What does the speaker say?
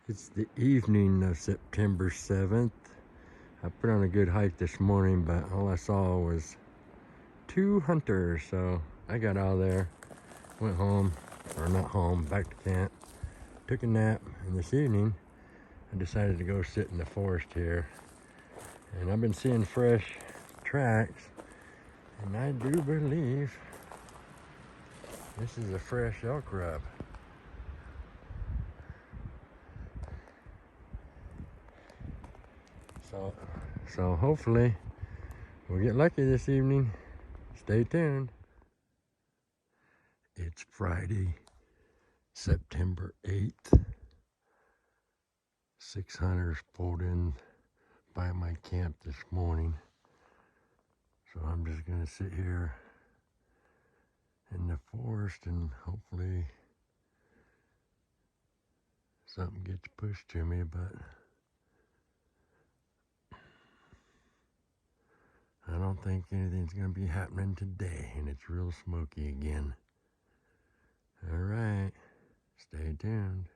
It's the evening of September 7th. I put on a good hike this morning, but all I saw was 2 hunters. So I got out of there, went home, or not home, back to camp, took a nap, and this evening I decided to go sit in the forest here. And I've been seeing fresh tracks, and I do believe this is a fresh elk rub. So hopefully we'll get lucky this evening. Stay tuned. It's Friday, September 8th. 6 hunters pulled in by my camp this morning. So I'm just gonna sit here in the forest and hopefully something gets pushed to me, but I don't think anything's gonna be happening today, and it's real smoky again. All right, stay tuned.